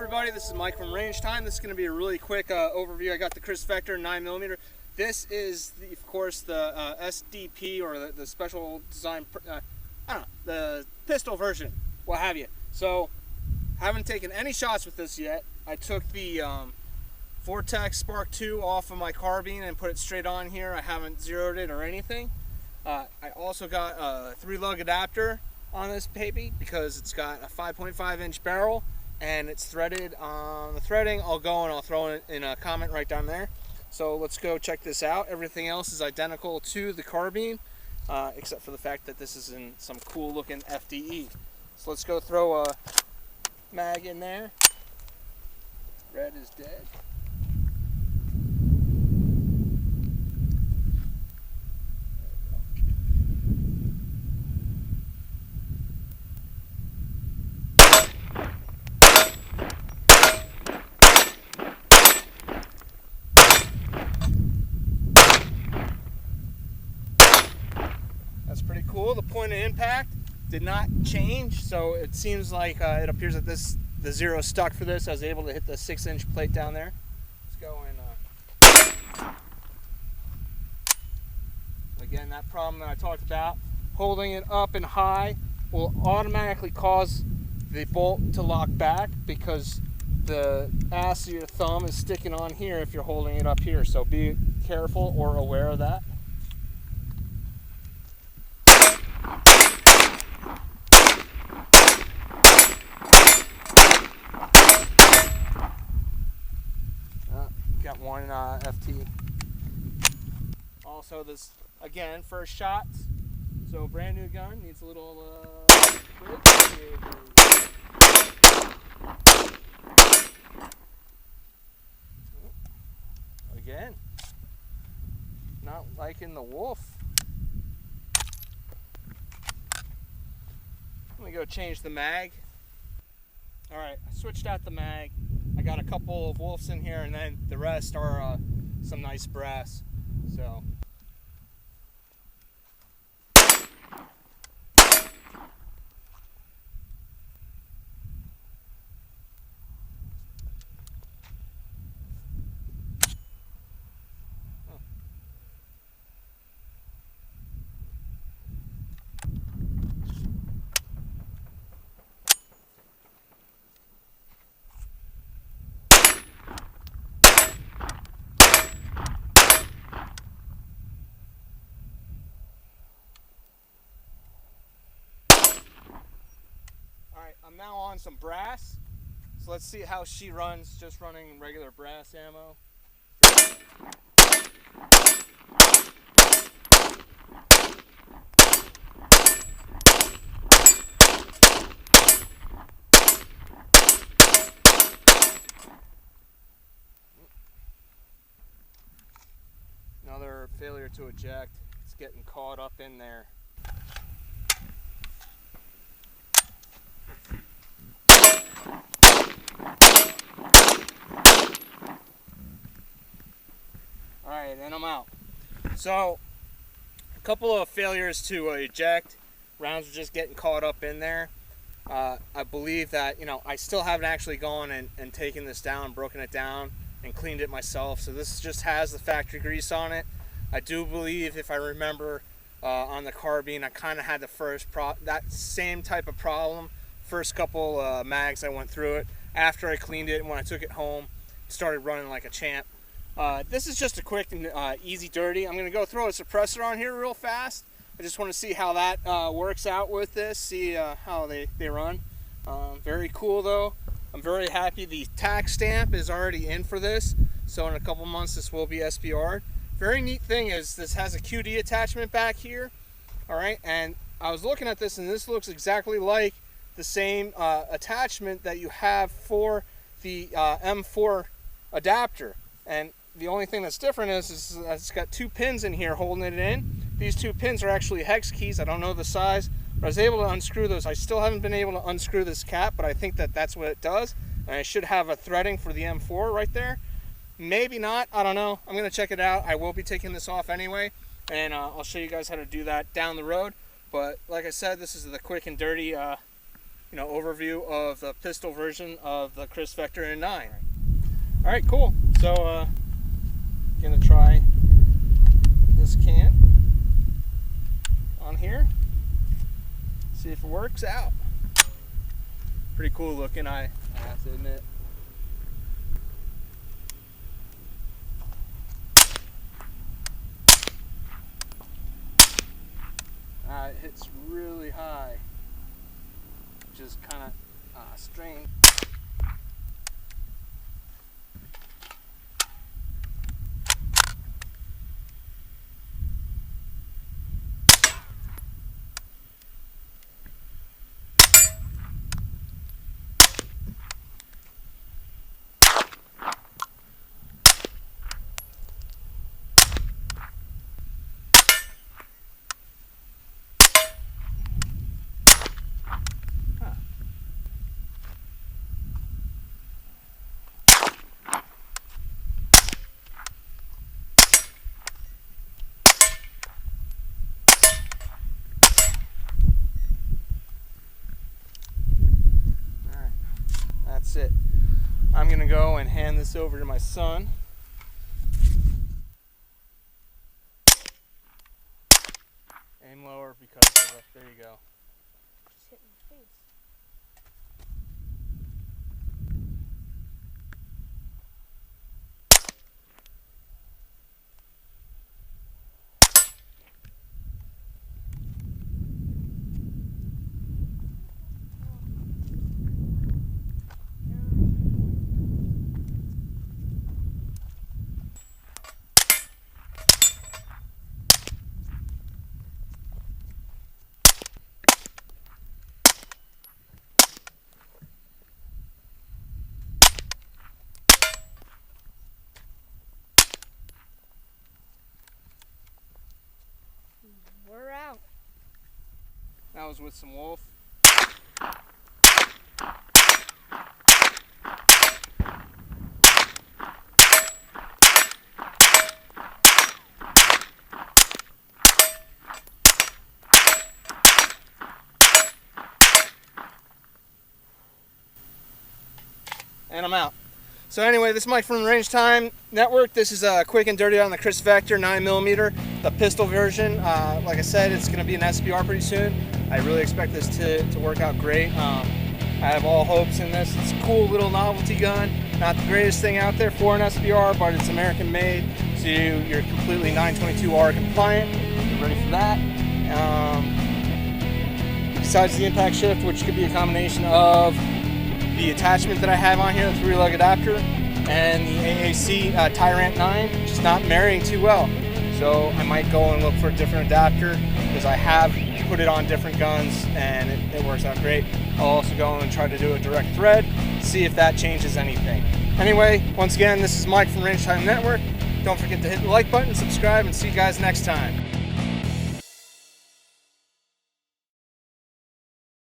everybody, this is Mike from Range Time. This is going to be a really quick overview. I got the Kriss Vector 9mm. This is, of course, the SDP, or the special design, I don't know, the pistol version, what have you. So, haven't taken any shots with this yet. I took the Vortex Spark 2 off of my carbine and put it straight on here. I haven't zeroed it or anything. I also got a 3-lug adapter on this baby because it's got a 5.5 inch barrel and it's threaded. On the threading, I'll go and I'll throw it in a comment right down there. So let's go check this out. Everything else is identical to the carbine, except for the fact that this is in some cool looking FDE. So let's go throw a mag in there. Red is dead. That's pretty cool. The point of impact did not change, so it seems like it appears that the zero stuck for this. I was able to hit the 6-inch plate down there. Let's go and again, that problem that I talked about, holding it up and high will automatically cause the bolt to lock back because the ass of your thumb is sticking on here if you're holding it up here. So be careful or aware of that. Got one FT. Also, this again, first shots. So brand new gun needs a little again, not liking the wolf. Let me go change the mag. All right, I switched out the mag. I got a couple of wolves in here, and then the rest are some nice brass. So. I'm now on some brass, so let's see how she runs just running regular brass ammo. Another failure to eject. It's getting caught up in there. Alright, and I'm out. So, a couple of failures to eject. Rounds are just getting caught up in there. I believe that, I still haven't actually gone and taken this down, broken it down, and cleaned it myself. So this just has the factory grease on it. I do believe, if I remember, on the carbine, I kind of had that same type of problem. First couple mags I went through it. After I cleaned it, when I took it home, it started running like a champ. This is just a quick and easy dirty. I'm going to go throw a suppressor on here real fast. I just want to see how that works out with this, see how they run. Very cool though. I'm very happy the tax stamp is already in for this, so in a couple months this will be SPR'd. Very neat thing is this has a QD attachment back here. Alright, and I was looking at this and this looks exactly like the same attachment that you have for the M4 adapter. And the only thing that's different is it's got 2 pins in here holding it in. These 2 pins are actually hex keys. I don't know the size, but I was able to unscrew those. I still haven't been able to unscrew this cap, but I think that that's what it does. And I should have a threading for the M4 right there. Maybe not, I don't know. I'm going to check it out. I will be taking this off anyway, and I'll show you guys how to do that down the road. But like I said, this is the quick and dirty overview of the pistol version of the Kriss Vector 9. All right, cool. So gonna try this can on here, see if it works out. Pretty cool looking, I have to admit. It hits really high, which is kind of strange. That's it. I'm gonna go and hand this over to my son. Aim lower because of there you go. Just hit my face. We're out. That was with some wolf. And I'm out. So anyway, this is Mike from the Range Time Network. This is quick and dirty on the Kriss Vector 9mm, the pistol version. Like I said, it's going to be an SBR pretty soon. I really expect this to work out great. I have all hopes in this. It's a cool little novelty gun. Not the greatest thing out there for an SBR, but it's American made, so you're completely 922R compliant. You're ready for that. Besides the impact shift, which could be a combination of the attachment that I have on here, the 3-lug adapter, and the AAC Tyrant 9, which is not marrying too well. So I might go and look for a different adapter because I have put it on different guns and it works out great. I'll also go and try to do a direct thread, see if that changes anything. Anyway, once again, this is Mike from Range Time Network. Don't forget to hit the like button, subscribe, and see you guys next time.